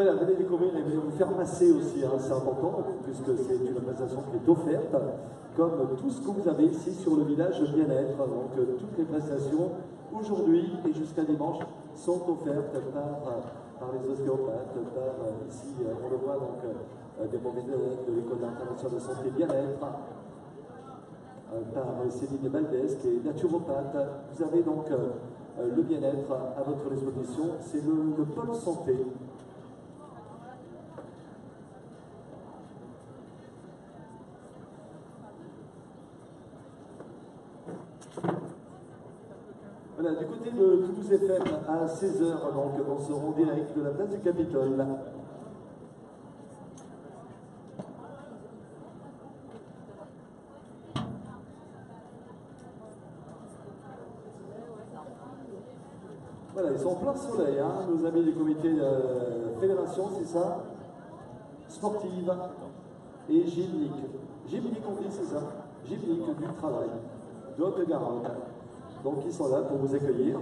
Voilà, venez découvrir et venez vous faire masser aussi, hein, c'est important, puisque c'est une prestation qui est offerte, comme tout ce que vous avez ici sur le village bien-être. Donc toutes les prestations, aujourd'hui et jusqu'à dimanche, sont offertes par les ostéopathes, ici, on le voit, donc, des professionnels de l'École internationale de santé bien-être, par Céline Valdez, qui est naturopathe. Vous avez donc le bien-être à votre disposition, c'est le pôle santé. Voilà, du côté de Toulouse FM, à 16h, donc, on sera en direct de la place du Capitole. Voilà, ils sont en plein soleil, hein, nos amis du comité de fédération, c'est ça? Sportive et gymnique. Gymnique, on dit, c'est ça? Gymnique du travail, de Haute-Garonne. Donc ils sont là pour vous accueillir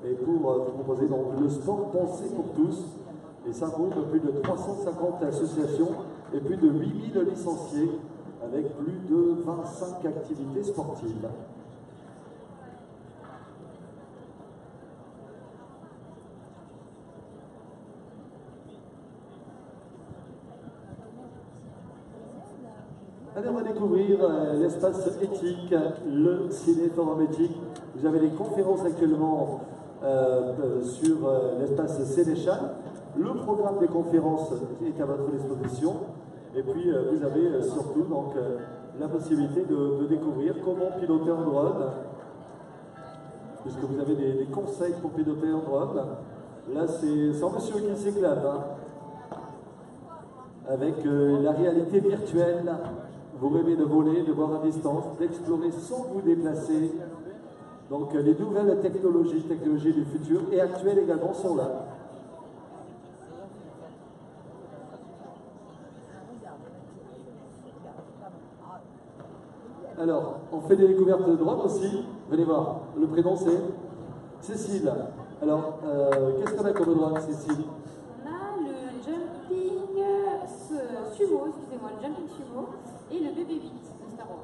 et pour vous proposer donc le sport pensé pour tous. Et ça regroupe plus de 350 associations et plus de 8000 licenciés avec plus de 25 activités sportives. Allez, on va découvrir l'espace éthique, le ciné-forum éthique. Vous avez des conférences actuellement sur l'espace Sénéchal. Le programme des conférences est à votre disposition. Et puis, vous avez surtout donc, la possibilité de découvrir comment piloter un drone, puisque vous avez des conseils pour piloter un drone. Là, c'est un monsieur qui s'éclate, hein, avec la réalité virtuelle. Vous rêvez de voler, de voir à distance, d'explorer sans vous déplacer. Donc les nouvelles technologies du futur et actuelles également sont là. Alors, on fait des découvertes de droite aussi. Venez voir, le prénom c'est Cécile. Alors, qu'est-ce qu'on a comme droite, Cécile? On a le jumping sumo, excusez-moi, le jumping sumo et le BB-8 de Star Wars.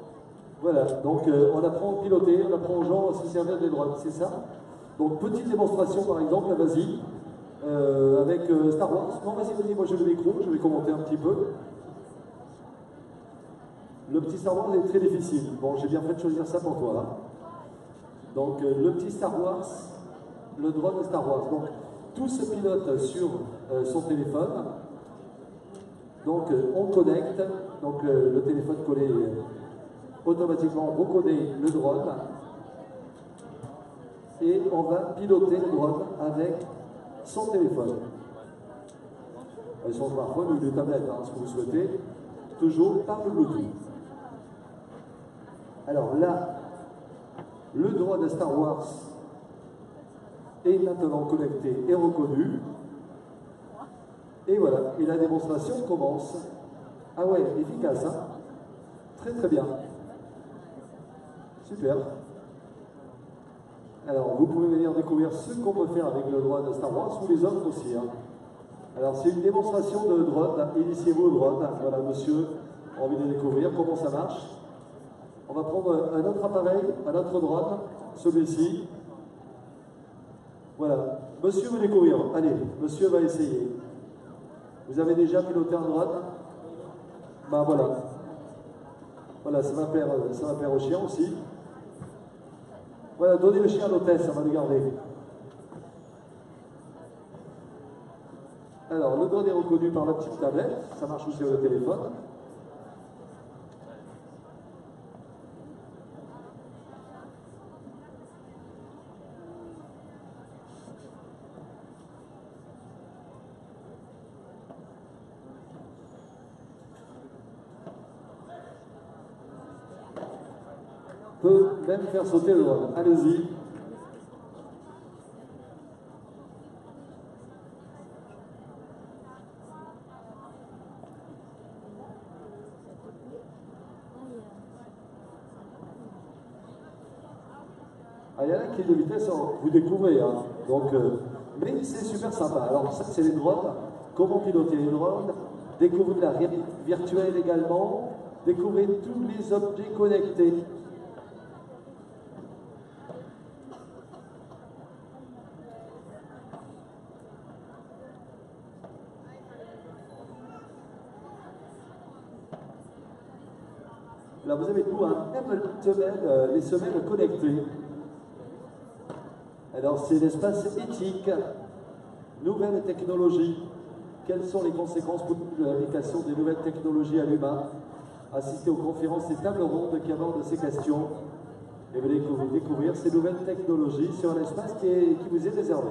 Voilà, donc on apprend à piloter, on apprend aux gens à se servir des droites, c'est ça? Donc petite démonstration par exemple, vas-y, avec Star Wars. Non, vas-y, moi j'ai le micro, je vais commenter un petit peu. Le petit Star Wars est très difficile. Bon, j'ai bien fait de choisir ça pour toi. Hein. Donc le petit Star Wars, le drone de Star Wars. Donc tout se pilote sur son téléphone. Donc on connecte, donc le téléphone collé automatiquement reconnaît le drone et on va piloter le drone avec son téléphone. Son smartphone ou des tablettes, hein, ce que vous souhaitez, toujours par le Bluetooth. Alors là, le drone Star Wars est maintenant connecté et reconnu. Et voilà, et la démonstration commence. Ah ouais, efficace, hein? Très très bien. Super. Alors, vous pouvez venir découvrir ce qu'on peut faire avec le drone de Star Wars ou les autres aussi. Hein. Alors, c'est une démonstration de drone. Initiez-vous au drone. Voilà, monsieur, a envie de découvrir comment ça marche. On va prendre un autre appareil, un autre drone, celui-ci. Voilà. Monsieur veut découvrir. Allez, monsieur va essayer. Vous avez déjà piloté un drone? Ben voilà. Voilà, ça va plaire au chien aussi. Voilà, donnez le chien à l'hôtesse, ça va le garder. Alors, le drone est reconnu par la petite tablette, ça marche aussi sur le téléphone. Peut même faire sauter le drone. Allez-y. Ah, il y a là qui est de vitesse, vous découvrez. Hein. Donc, mais c'est super sympa. Alors, ça, c'est les drones. comment piloter une drone, découvrez la réalité virtuelle également, découvrez tous les objets connectés. Là, vous avez tout, hein, même les semelles connectées. Alors, c'est l'espace éthique, nouvelles technologies. Quelles sont les conséquences pour l'application des nouvelles technologies à l'humain? Assistez aux conférences et tables rondes qui abordent ces questions. Et vous allez découvrir ces nouvelles technologies sur un espace qui vous est réservé.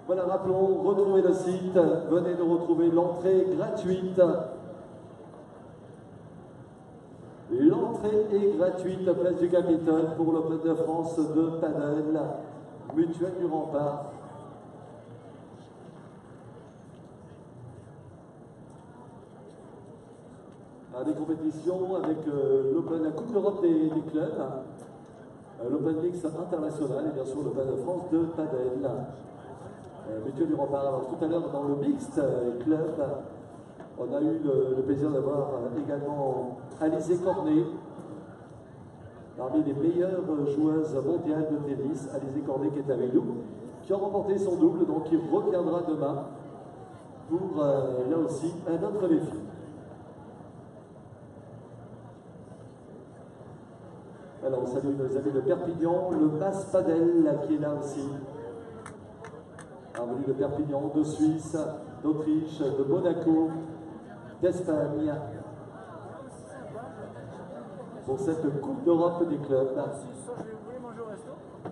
Voilà, rappelons, retrouvez le site, venez de retrouver l'entrée gratuite. L'entrée est gratuite, place du Capitole, pour l'Open de France de Padel, Mutuelle du Rempart. Des compétitions avec la Coupe d'Europe des clubs, l'Open Mix international et bien sûr l'Open de France de Padel. Mutuelle du Rempart. Alors tout à l'heure dans le Mixte Club, on a eu le plaisir d'avoir également Alizé Cornet, parmi les meilleures joueuses mondiales de tennis. Alizé Cornet qui est avec nous, qui a remporté son double, donc il reviendra demain pour là aussi un autre défi. Alors on salue nos amis de Perpignan, le Mas Padel qui est là aussi. Venu de Perpignan, de Suisse, d'Autriche, de Monaco, d'Espagne, pour cette Coupe d'Europe des clubs. Vous voulez manger au resto? Vous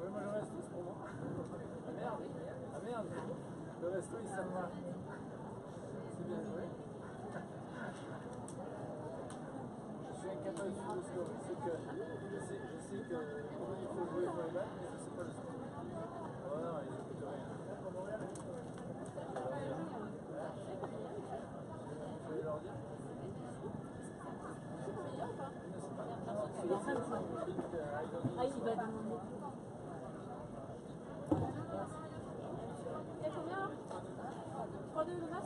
voulez manger au resto, c'est pour moi. Ah merde, ah merde, le resto il s'en va. C'est bien joué. Je suis incapable de suivre le score. Je sais que comment il faut jouer pour les balles, mais je ne sais pas le score. Oh non, ils n'écoutent rien. Je vais leur dire. Ah, il va demander. Il y a combien? 3-2 le max?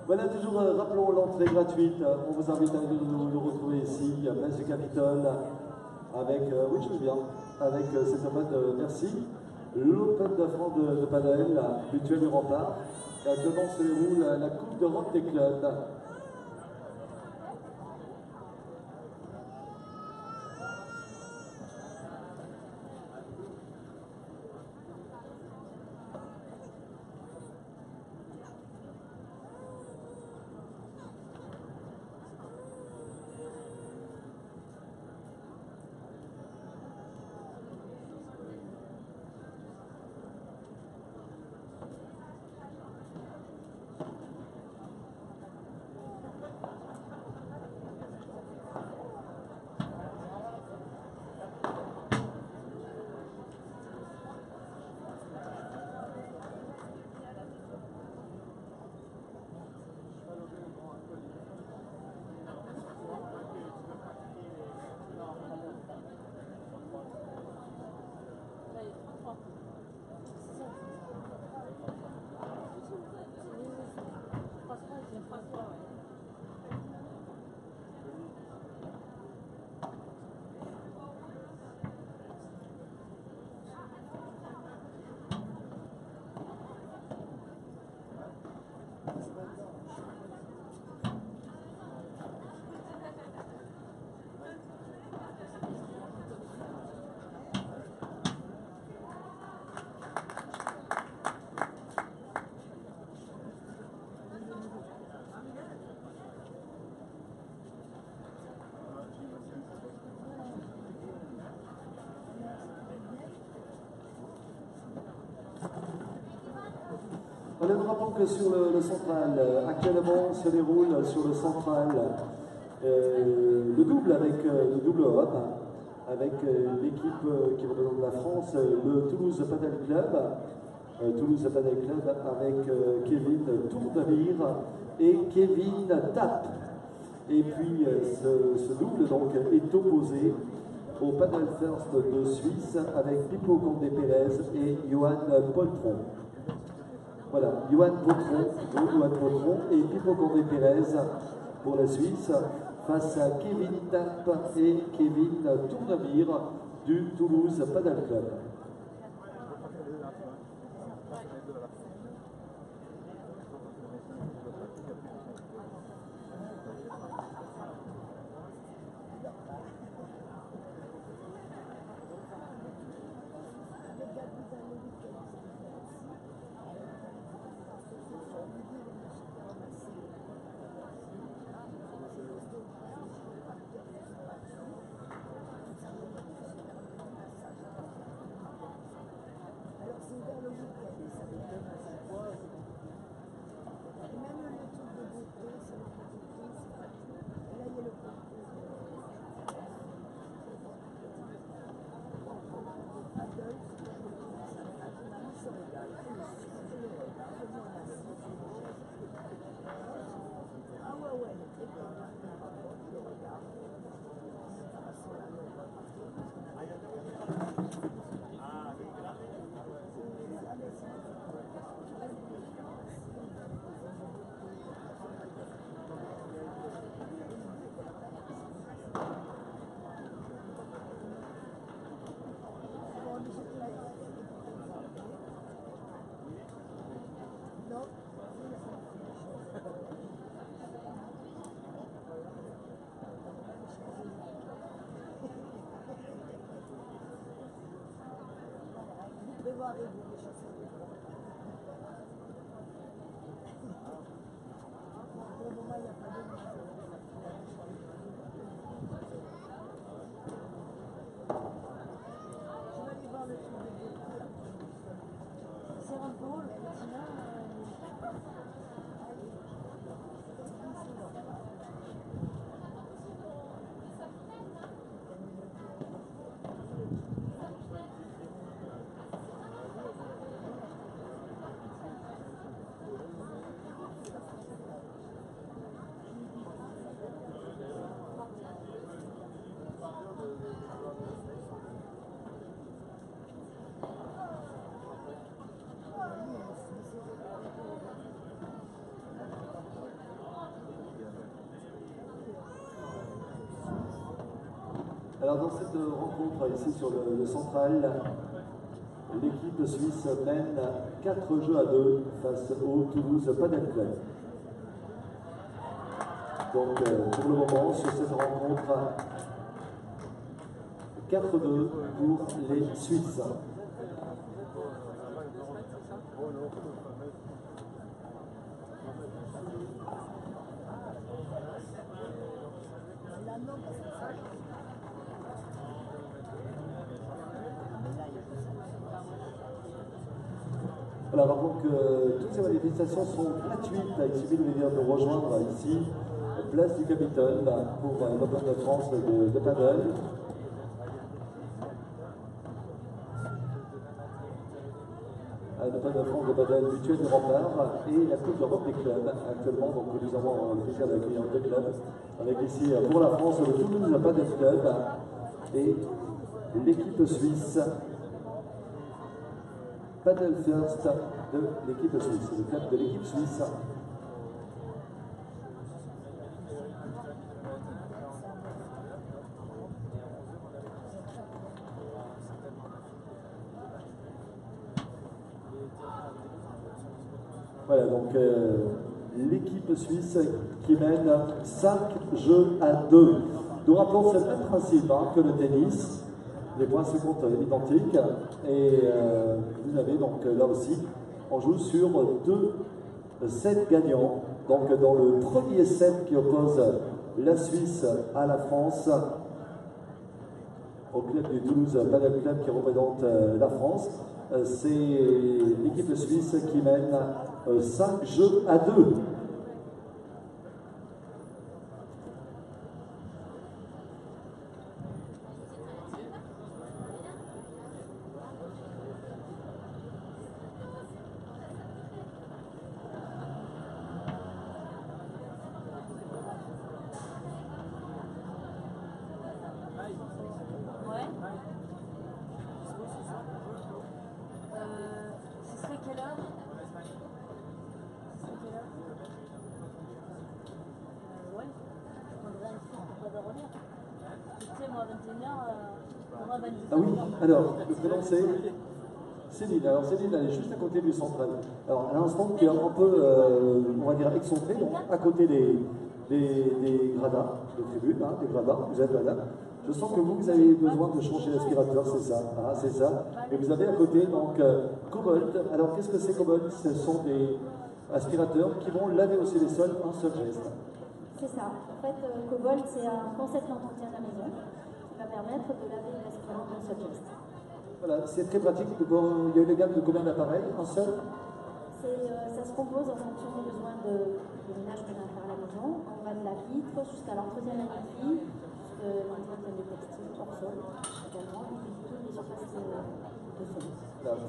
Voilà, toujours rappelons l'entrée gratuite. On vous invite à nous retrouver ici, à Place du Capitole, avec, oui je veux bien, avec cet Open de Merci, l'Open de France de Padel, Mutuelle du Rempart. Et actuellement se déroule la Coupe d'Europe des clubs. Nous rappelons que sur le central, actuellement se déroule sur le central le double avec le double homme, avec l'équipe qui représente la France, le Toulouse Padel Club. Toulouse Padel Club avec Kevin Tourdemire et Kevin Tapp. Et puis ce double donc est opposé au Padel First de Suisse avec Pipo Condé Pérez et Johan Poltron. Voilà, Johan Poltron et Pipo Condé Pérez pour la Suisse face à Kevin Tapp et Kevin Tourdemire du Toulouse Padel Club. Alors dans cette rencontre ici sur le central, l'équipe suisse mène 4 jeux à 2 face au Toulouse Padel Club. Donc pour le moment, sur cette rencontre, 4-2 pour les Suisses. Alors avant que toutes ces manifestations sont gratuites, il suffit de venir nous rejoindre ici, place du Capitole, pour l'Open de France de paddle. L'Open de France de paddle mutuel du Rempart et la Coupe d'Europe des clubs actuellement. Donc nous avons le plaisir d'accueillir deux clubs avec ici pour la France le Toulouse Padel Club et l'équipe suisse Paddle First de l'équipe suisse, le club de l'équipe suisse. Voilà, donc l'équipe suisse qui mène 5 jeux à 2. Nous rappelons, c'est le même principe que le tennis. Les points se comptent identiques. Et vous avez donc là aussi, on joue sur 2 sets gagnants. Donc dans le premier set qui oppose la Suisse à la France, au club du Toulouse Padel Club qui représente la France, c'est l'équipe suisse qui mène 5 jeux à 2. Ce serait quelle heure? Ouais, je prendrais un film pour pas dormir. Tu sais, moi, à 21h, moi, à 22h. Ah oui, alors, le prénom c'est Céline. Alors Céline, elle est juste à côté du central. Alors, à l'instant, qui est un peu, on va dire, excentré, donc à côté des gradins, des tribunes, des gradins, vous êtes là. Je sens que vous avez besoin de changer l'aspirateur, c'est ça, c'est ça. Et vous avez à côté donc Cobalt. Alors qu'est-ce que c'est Cobalt? Ce sont des aspirateurs qui vont laver aussi les sols un seul geste. C'est ça. En fait, Cobalt, c'est un concept d'entretien de la maison qui va permettre de laver l'aspirateur d'un seul geste. Voilà, c'est très pratique. Il y a une gamme de combien d'appareils? Un seul? Ça se compose en fonction des besoins de ménage qu'on va faire à la maison. On va de la vitre jusqu'à l'entretien de la literie, l'entretien des textiles hors sol également, et toutes les surfaces de sol.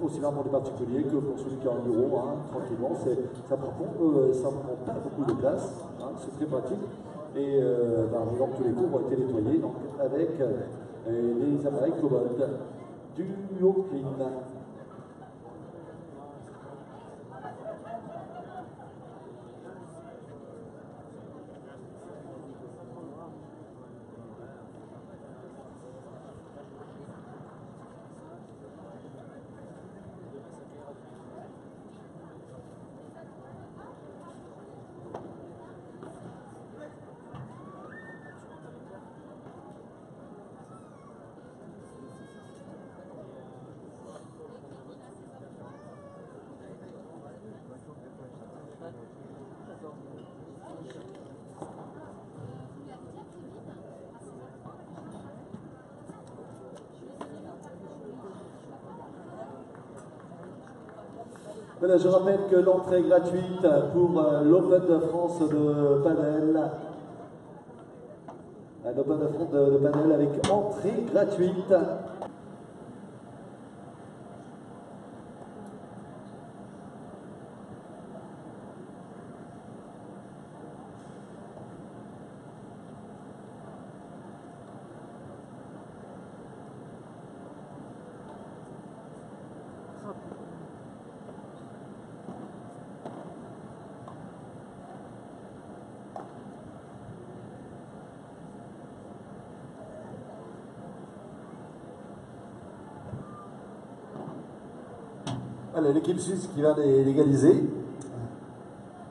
Aussi bien pour les particuliers que pour celui qui a un bureau, tranquillement. Ça prend pas beaucoup de place, c'est très pratique. Et par exemple, tous les cours ont été nettoyés donc, avec les appareils Cobalt du Clean. Voilà, je rappelle que l'entrée est gratuite pour l'Open de France de Padel. L'Open de France de Padel avec entrée gratuite. Voilà, l'équipe suisse qui va l'égaliser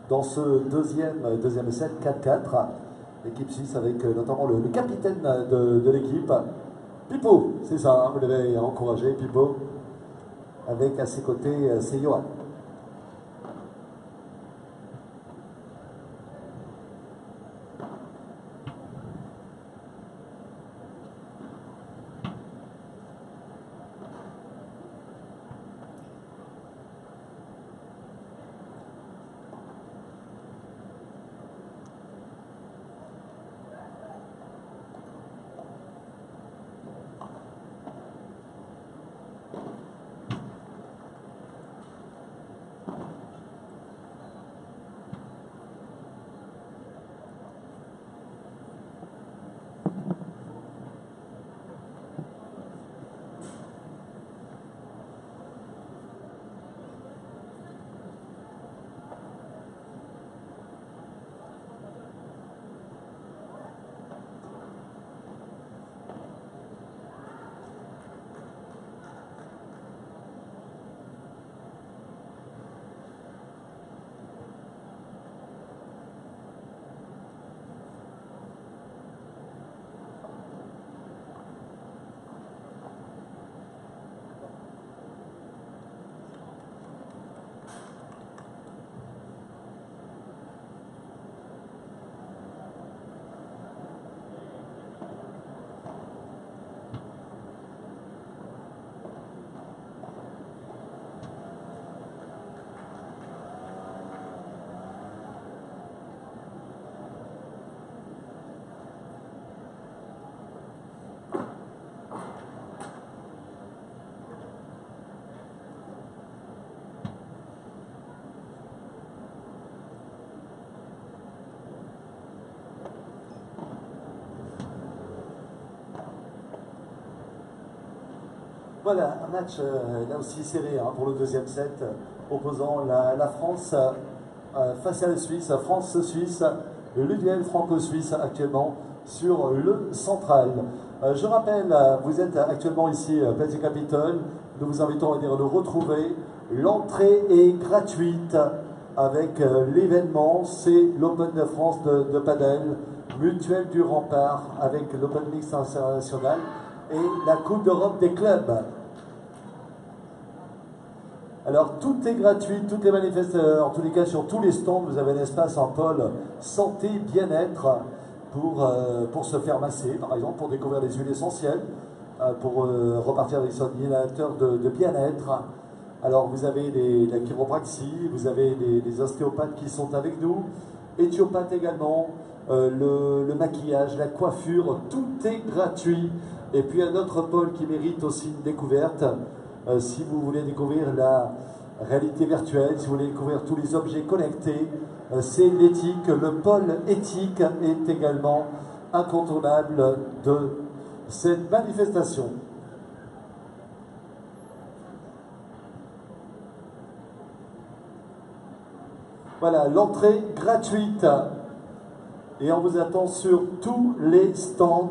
dans ce deuxième set 4-4. L'équipe suisse avec notamment le capitaine de l'équipe, Pipo, c'est ça, hein, vous l'avez encouragé, Pipo, avec à ses côtés, c'est Johan. Voilà, un match là aussi serré hein, pour le deuxième set, opposant la France face à la Suisse, France-Suisse, le duel franco-suisse actuellement sur le central. Je rappelle, vous êtes actuellement ici, place du Capitole, nous vous invitons à dire de retrouver. L'entrée est gratuite avec l'événement, c'est l'Open de France de Padel, Mutuelle du Rempart avec l'Open Mix International et la Coupe d'Europe des clubs. Alors tout est gratuit, toutes les manifestations, en tous les cas sur tous les stands, vous avez un espace en pôle santé, bien-être pour se faire masser, par exemple, pour découvrir les huiles essentielles, pour repartir avec son inhalateur de bien-être. Alors vous avez la chiropraxie, vous avez les ostéopathes qui sont avec nous, éthiopathes également, le maquillage, la coiffure, tout est gratuit. Et puis un autre pôle qui mérite aussi une découverte, si vous voulez découvrir la réalité virtuelle, si vous voulez découvrir tous les objets connectés, c'est l'éthique. Le pôle éthique est également incontournable de cette manifestation. Voilà, l'entrée gratuite. Et on vous attend sur tous les stands.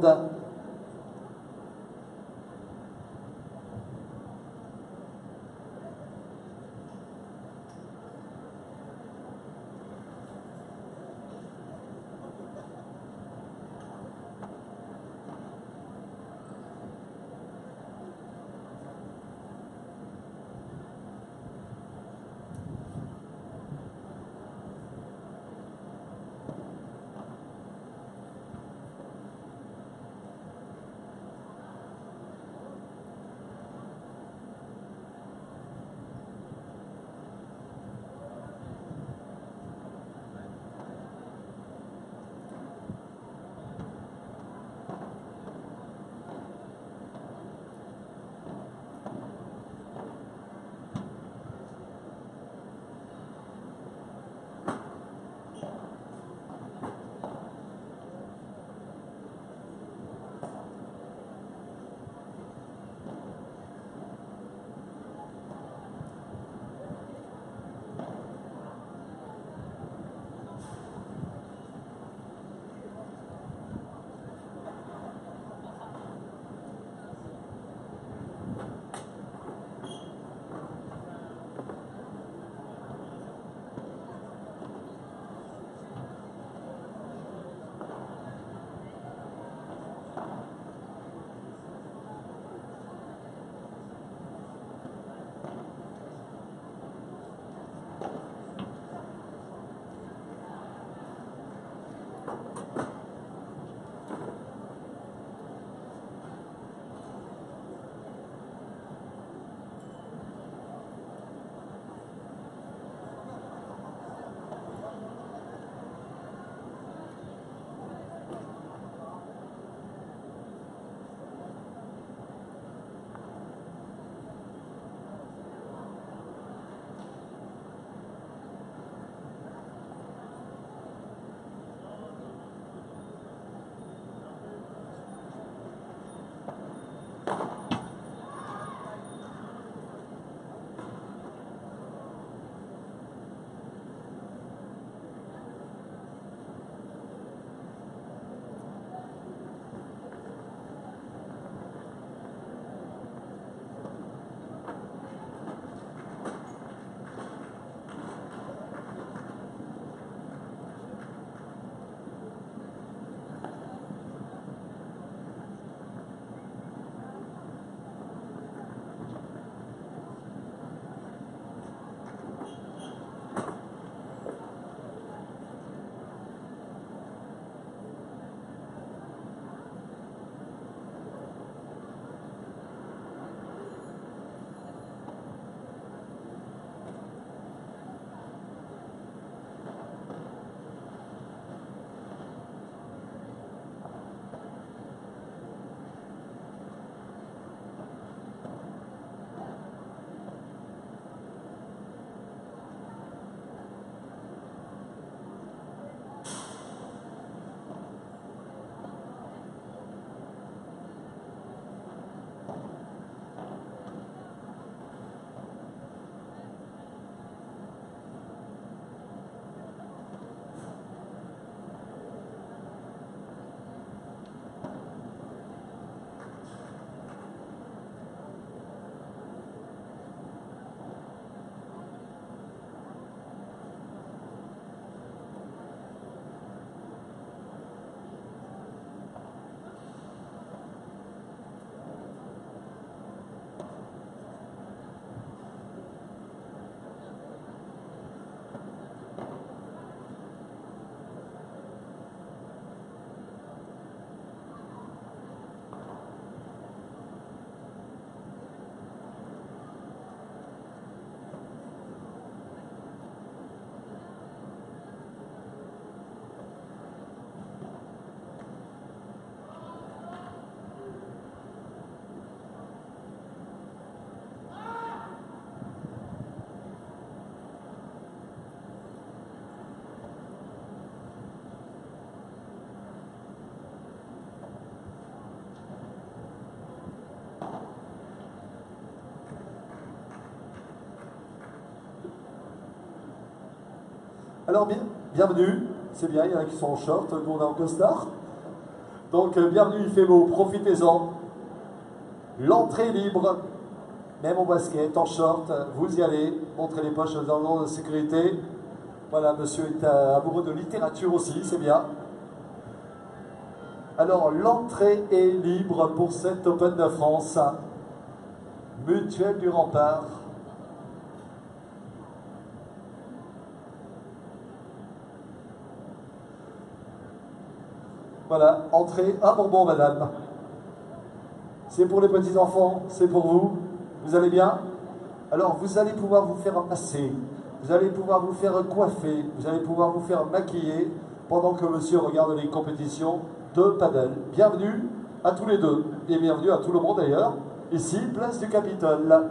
Alors, bienvenue. C'est bien, il y en a qui sont en short, nous on est en costard. Donc, bienvenue, il fait beau, profitez-en. L'entrée libre, même en basket, en short, vous y allez, montrez les poches dans l'ordre de sécurité. Voilà, monsieur est amoureux de littérature aussi, c'est bien. Alors, l'entrée est libre pour cet Open de France. Mutuelle du Rempart. Voilà, entrée, un bonbon, madame. C'est pour les petits-enfants, c'est pour vous. Vous allez bien? Alors, vous allez pouvoir vous faire masser, vous allez pouvoir vous faire coiffer, vous allez pouvoir vous faire maquiller pendant que monsieur regarde les compétitions de paddle. Bienvenue à tous les deux, et bienvenue à tout le monde d'ailleurs, ici, place du Capitole.